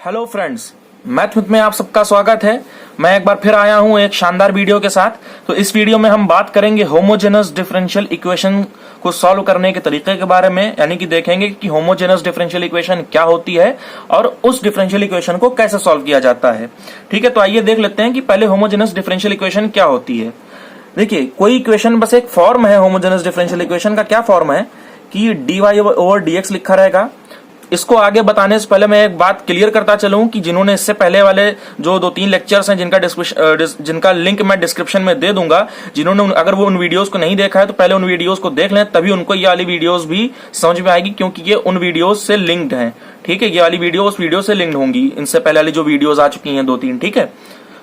Hello friends, math में आप सबका स्वागत है। मैं एक बार फिर आया हूं एक शानदार वीडियो के साथ। तो इस वीडियो में हम बात करेंगे होमोजेनस डिफरेंशियल इक्वेशन को सॉल्व करने के तरीके के बारे में, यानी कि देखेंगे कि होमोजेनस डिफरेंशियल इक्वेशन क्या होती है और उस डिफरेंशियल इक्वेशन को कैसे सॉल्व किया जाता है। ठीक है, तो आइए देख लेते हैं कि पहले होमोजेनस डिफरेंशियल इक्वेशन क्या होती है। देखिए, कोई इक्वेशन बस एक फॉर्म है। होमोजेनस डिफरेंशियल इक्वेशन का क्या फॉर्म है कि dy/dx लिखा रहेगा। इसको आगे बताने से पहले मैं एक बात क्लियर करता चलूं कि जिन्होंने इससे पहले वाले जो 2-3 लेक्चर्स हैं जिनका लिंक मैं डिस्क्रिप्शन में दे दूंगा, जिन्होंने अगर वो उन वीडियोस को नहीं देखा है तो पहले उन वीडियोस को देख लें, तभी उनको ये वाली वीडियोस भी समझ में आएगी, क्योंकि ये उन वीडियोस से लिंक्ड हैं। ठीक है, ये वाली वीडियो उस वीडियो से लिंक्ड होंगी, इनसे पहले वाली जो वीडियोस आ चुकी हैं 2-3। ठीक है,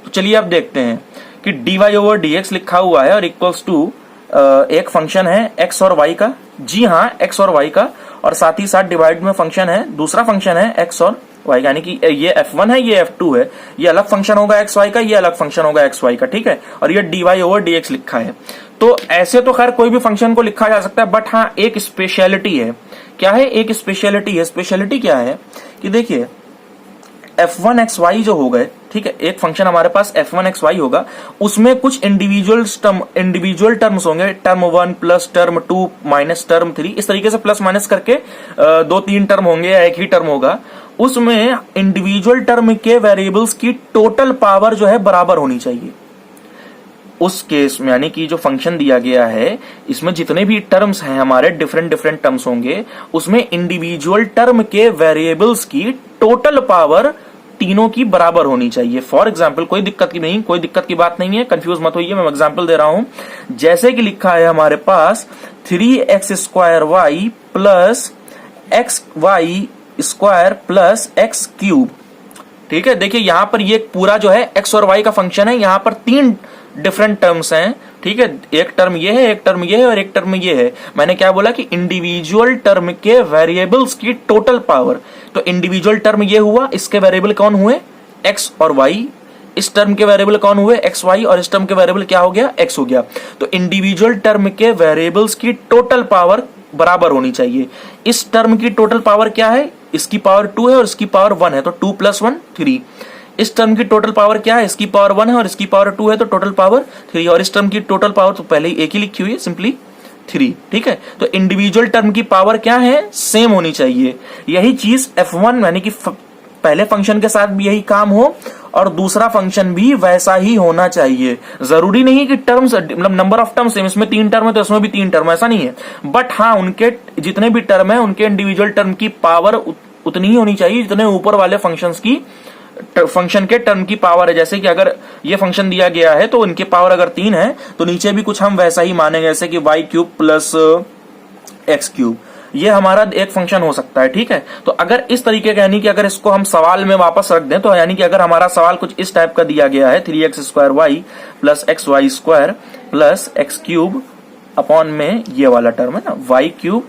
तो चलिए अब देखते हैं कि dy/dx लिखा हुआ है और इक्वल्स टू एक फंक्शन है x और y का। जी हाँ, x और y का, और साथ ही साथ डिवाइड में फंक्शन है, दूसरा फंक्शन है x और y, यानी कि ये f1 है, ये f2 है। ये अलग फंक्शन होगा xy का, ये अलग फंक्शन होगा xy का। ठीक है, और ये dy/dx लिखा है। तो ऐसे तो खैर कोई भी फंक्शन को लिखा जा सकता है, बट हाँ एक स्पेशलिटी है। क्या है? एक स्पेशलिटी है। स्पेशलिटी क्या है कि देखिए f1xy जो हो गए, ठीक है, एक फंक्शन हमारे पास f1xy होगा, उसमें कुछ इंडिविजुअल टर्म्स होंगे, term 1 plus term 2 minus term 3, इस तरीके से प्लस माइनस करके 2-3 टर्म होंगे या एक ही टर्म होगा। उसमें इंडिविजुअल टर्म के वेरिएबल्स की टोटल पावर जो है बराबर होनी चाहिए। उस केस में यानी कि जो फंक्शन दिया गया है, इसमें जितने भी टर्म्स हैं हमारे, डिफरेंट टर्म्स होंगे, उसमें इंडिविजुअल टर्म के वेरिएबल्स की टोटल पावर तीनों की बराबर होनी चाहिए। फॉर एग्जाम्पल, कोई दिक्कत की बात नहीं है, कंफ्यूज मत होइए, मैं एग्जाम्पल दे रहा हूं। जैसे कि लिखा है हमारे पास 3x² plus xy² plus x³। ठीक है, देखिए यहां पर ये पूरा जो है x और y का फंक्शन है, यहां पर 3 डिफरेंट टर्म्स हैं। ठीक है, एक टर्म ये है, एक टर्म ये है और एक टर्म ये है। मैंने क्या बोला कि इंडिविजुअल टर्म के वेरिएबल्स की टोटल पावर। तो इंडिविजुअल टर्म ये हुआ, इसके वेरिएबल कौन हुए? x और y। इस टर्म के वेरिएबल कौन हुए? x, y, और इस टर्म के वेरिएबल क्या हो गया? x हो गया। तो इंडिविजुअल टर्म के वेरिएबल्स की टोटल पावर बराबर होनी चाहिए। इस टर्म की टोटल पावर क्या है? इसकी पावर 2 है और इसकी पावर 1 है, तो 2 + 1 3। इस टर्म की टोटल पावर क्या है? इसकी पावर 1 है और इसकी पावर 2 है, तो टोटल पावर 3। और इस टर्म की टोटल पावर तो पहले ही एक ही लिखी हुई है, सिंपली 3। ठीक है, तो इंडिविजुअल टर्म की पावर क्या है? सेम होनी चाहिए। यही चीज f1 यानी कि पहले फंक्शन के साथ भी यही काम हो और दूसरा फंक्शन भी वैसा ही होना चाहिए। जरूरी नहीं कि टर्म्स मतलब नंबर ऑफ टर्म्स सेम, इसमें 3 टर्म है तो इसमें भी 3 टर्म, ऐसा नहीं है। बट हाँ, उनके जितने भी टर्म है उनके इंडिविजुअल टर्म की पावर उतनी ही होनी चाहिए जितने ऊपर वाले फंक्शन के टर्म की पावर है। जैसे कि अगर ये फंक्शन दिया गया है तो इनके पावर अगर 3 है तो नीचे भी कुछ हम वैसा ही मानेंगे, जैसे कि y³ प्लस x³। ये हमारा एक फंक्शन हो सकता है। ठीक है, तो अगर इस तरीके का, यानी कि अगर इसको हम सवाल में वापस रख दें, तो यानी कि अगर हमारा सवाल कुछ इस टाइप का दिया गया है, 3x² plus xy² plus x³ upon में ये वाला टर्म है ना, y³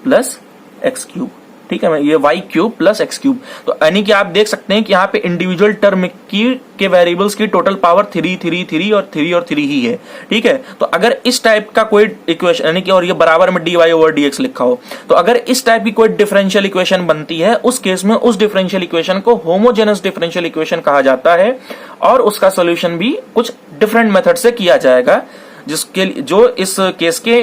प्लस x³। ठीक है, ये y³ प्लस x³। तो यानी कि आप देख सकते हैं कि यहाँ पे इंडिविजुअल टर्म के वेरिएबल्स की टोटल पावर 3 और 3 ही है। ठीक है, तो अगर इस टाइप का कोई इक्वेशन, यानी कि और ये बराबर में dy/dx लिखा हो, तो अगर इस टाइप की कोई डिफरेंशियल इक्वेशन बनती है, उस केस में उस डिफरेंशियल इक्वेशन को होमोजेनस डिफरेंशियल इक्वेशन कहा जाता है और उसका सोल्यूशन भी कुछ डिफरेंट मेथड से किया जाएगा, जो इस केस के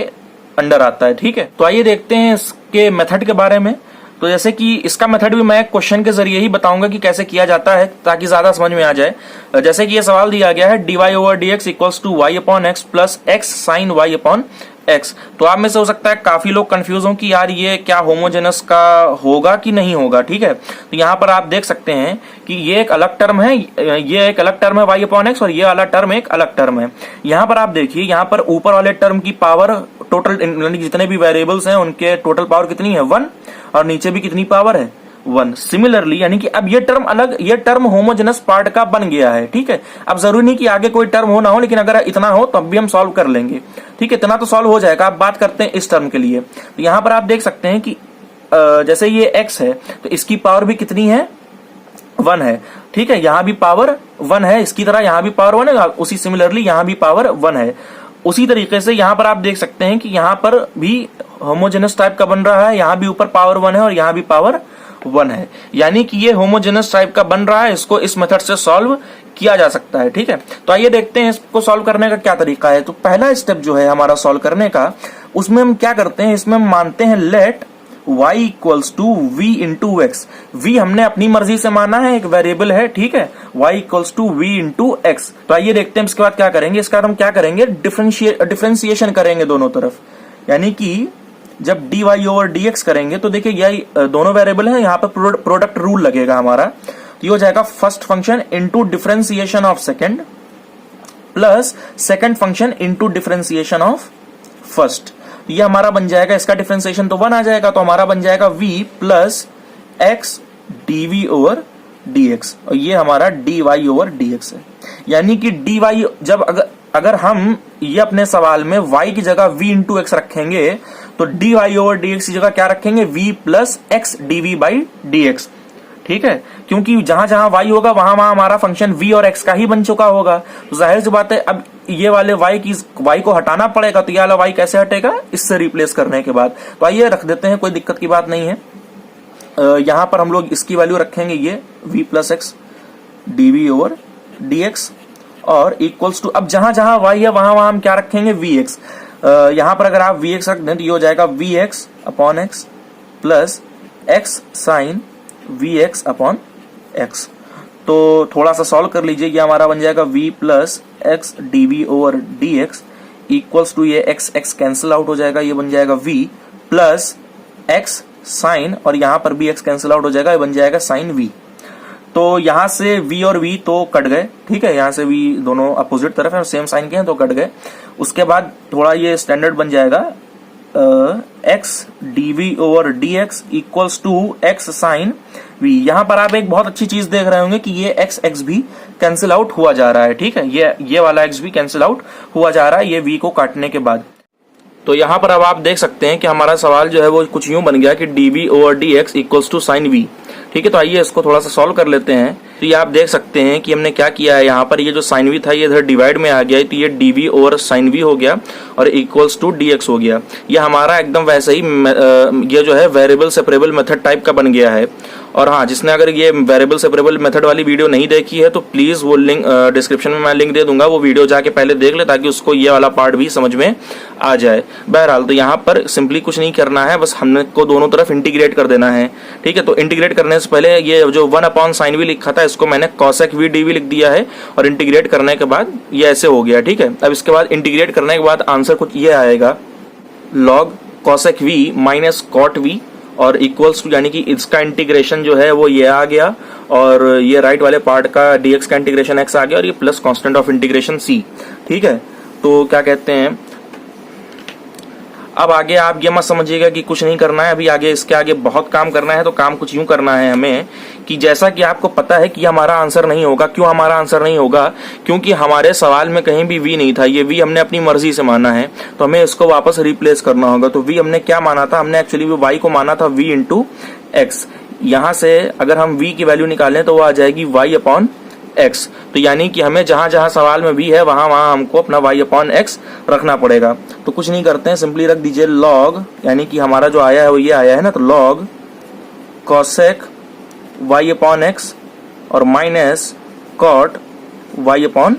अंडर आता है। ठीक है, तो आइए देखते हैं इसके मेथड के बारे में। तो जैसे कि इसका मेथड भी मैं क्वेश्चन के जरिए ही बताऊंगा कि कैसे किया जाता है, ताकि ज्यादा समझ में आ जाए। जैसे कि ये सवाल दिया गया है dy/dx equals to y/x plus x sin y/x। तो आप में से हो सकता है काफी लोग कंफ्यूज हो कि यार ये क्या होमोजेनस का होगा कि नहीं होगा। ठीक है, तो यहाँ पर आप देख सकते हैं कि ये एक अलग टर्म है, ये एक अलग टर्म है y/x, और ये वाला टर्म एक अलग टर्म है। यहाँ पर आप देखिए, यहाँ पर ऊपर वाले टर्म की पावर टोटल, जितने भी वेरिएबल्स हैं उनके टोटल पावर कितनी है? 1, और नीचे भी कितनी पावर है? 1। सिमिलरली, यानी कि अब ये टर्म अलग, ये टर्म होमोजेनस पार्ट का बन गया है। ठीक है, अब जरूरी नहीं कि आगे कोई टर्म हो ना हो, लेकिन अगर इतना हो तो अब भी हम सॉल्व कर लेंगे। ठीक है, इतना तो सॉल्व हो जाएगा। अब बात करते हैं इस टर्म के लिए। तो यहां पर आप देख सकते हैं कि जैसे ये x है तो इसकी पावर भी कितनी है? 1 है। ठीक है, यहां भी पावर 1 है, इसकी तरह यहां भी पावर 1 है, उसी सिमिलरली यहां भी पावर 1 है। उसी तरीके से यहां पर आप देख सकते हैं कि यहां पर भी होमोजेनस टाइप का बन रहा है, यहां भी ऊपर पावर 1 है और यहां भी पावर 1 है, यानी कि ये होमोजेनस टाइप का बन रहा है। इसको इस मेथड से सॉल्व किया जा सकता है। ठीक है, तो आइए देखते हैं इसको सॉल्व करने का क्या तरीका है। तो पहला स्टेप जो है हमारा सॉल्व करने का, उसमें हम क्या करते हैं, इसमें हम मानते हैं let y equals to v into x. v हमने अपनी मर्जी से माना है, एक वेरिएबल है। ठीक है, y equals to v into x. तो आइए देखते हैं इसके बाद क्या करेंगे। इसका हम क्या करेंगे, डिफरेंशिएशन करेंगे दोनों तरफ, यानी कि जब dy ओवर dx करेंगे तो देखिए यही दोनों वेरिएबल है, यहाँ पर प्रोडक्ट रूल लगेगा हमारा। तो ये हो जाएगा first function into differentiation of second plus second function into differentiation of first. ये हमारा बन जाएगा, इसका डिफरेंशिएशन तो 1 आ जाएगा, तो हमारा बन जाएगा v plus x dv over dx, और ये हमारा dy ओवर dx है। यानी कि dy जब अगर हम ये अपने सवाल में y की जगह v इंटू एक्स रखेंगे तो dy ओवर dx की जगह क्या रखेंगे, v plus x dv by dx। ठीक है, क्योंकि जहां जहां y होगा वहां वहां हमारा फंक्शन v और x का ही बन चुका होगा। तो जाहिर सी बात है अब ये वाले y को हटाना पड़ेगा, तो ये वाला y कैसे हटेगा, इससे रिप्लेस करने के बाद। तो आइए रख देते हैं, कोई दिक्कत की बात नहीं है। यहां पर हम लोग इसकी वैल्यू रखेंगे ये v plus x dv over dx और इक्वल्स टू, अब जहां जहां y है वहां वहां हम क्या रखेंगे, vx। यहां पर अगर आप vx रख दें तो ये हो जाएगा vx upon x plus x sine vx upon x. तो थोड़ा सा सॉल्व कर लीजिए, ये हमारा बन जाएगा v plus x dv over dx equals to, ये x x कैंसिल आउट हो जाएगा, ये बन जाएगा v प्लस x साइन, और यहां पर भी x कैंसिल आउट हो जाएगा, ये बन जाएगा साइन v। तो यहां से v और v तो कट गए। ठीक है, यहां से v दोनों अपोजिट तरफ है, सेम साइन के हैं तो कट गए। उसके बाद थोड़ा ये स्टैंडर्ड बन जाएगा x dv over dx equals to x sine v। यहां पर आप एक बहुत अच्छी चीज देख रहे होंगे कि ये x भी कैंसिल आउट हुआ जा रहा है। ठीक है, ये वाला x भी कैंसिल आउट हुआ जा रहा है ये v को काटने के बाद। तो यहां पर अब आप देख सकते हैं कि हमारा सवाल जो है वो कुछ यूं बन गया कि dv over dx equals to sine v। ठीक है, तो आइए इसको थोड़ा सा सॉल्व कर लेते हैं। तो ये आप देख सकते हैं कि हमने क्या किया है, यहाँ पर ये जो साइन v था ये इधर डिवाइड में आ गया है, तो ये dv ओवर साइन v हो गया और इक्वल्स टू dx हो गया। ये हमारा एकदम वैसे ही ये जो है वेरिएबल सेपरेबल मेथड टाइप का बन गया है। और हाँ, जिसने अगर ये वेरिएबल सेपरेबल मेथड वाली वीडियो नहीं देखी है तो प्लीज वो लिंक डिस्क्रिप्शन में मैं लिंक दे दूंगा, वो वीडियो जाके पहले देख ले ताकि उसको ये वाला पार्ट भी समझ में आ जाए। बहरहाल तो यहाँ पर सिंपली कुछ नहीं करना है, बस हमने को दोनों तरफ इंटीग्रेट कर देना है। ठीक है, तो इंटीग्रेट करने से पहले ये जो 1 अपॉन साइन v लिखा था इसको मैंने कॉसेक v dv लिख दिया है, और इंटीग्रेट करने के बाद ये ऐसे हो गया। ठीक है, अब इसके बाद इंटीग्रेट करने के बाद आंसर कुछ ये आएगा, log cosec v minus cot v और इक्वल्स टू, यानी कि इसका इंटीग्रेशन जो है वो ये आ गया, और ये राइट वाले पार्ट का dx का इंटीग्रेशन x आ गया, और ये plus constant of integration c। ठीक है, तो क्या कहते हैं, अब आगे आप ये मत समझिएगा कि कुछ नहीं करना है, अभी आगे इसके आगे बहुत काम करना है। तो काम कुछ यूं करना है हमें कि जैसा कि आपको पता है कि हमारा आंसर नहीं होगा। क्यों हमारा आंसर नहीं होगा, क्योंकि हमारे सवाल में कहीं भी v नहीं था, ये v हमने अपनी मर्जी से माना है, तो हमें इसको वापस रिप्लेस करना होगा। तो v हमने क्या माना था, हमने एक्चुअली y को माना था v इंटू एक्स। यहां से अगर हम v की वैल्यू निकालें तो वो आ जाएगी y अपॉन x। तो यानी कि हमें जहां जहां सवाल में v है वहां वहां हमको अपना y अपॉन x रखना पड़ेगा। तो कुछ नहीं करते हैं, सिंपली रख दीजिए log, यानी कि हमारा जो आया है वो ये आया है ना, तो log cosec y upon x और minus cot y upon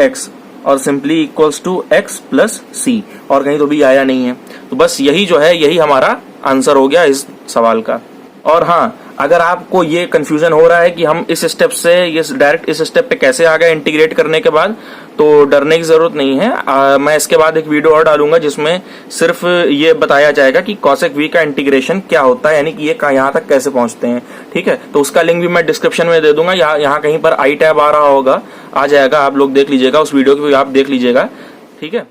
x और simply equals to x plus c, और कहीं तो भी आया नहीं है। तो बस यही जो है यही हमारा आंसर हो गया इस सवाल का। और हाँ, अगर आपको ये कंफ्यूजन हो रहा है कि हम इस स्टेप से ये डायरेक्ट इस स्टेप पे कैसे आ गए इंटीग्रेट करने के बाद, तो डरने की जरूरत नहीं है। मैं इसके बाद एक वीडियो और डालूंगा जिसमें सिर्फ ये बताया जाएगा कि कॉसेक v का इंटीग्रेशन क्या होता है, यानी कि ये यहाँ तक कैसे पहुंचते हैं। ठीक है, तो उसका लिंक भी मैं डिस्क्रिप्शन में दे दूंगा, यहाँ कहीं पर आई टैब आ रहा होगा, आ जाएगा, आप लोग देख लीजिएगा, उस वीडियो को भी आप देख लीजिएगा। ठीक है।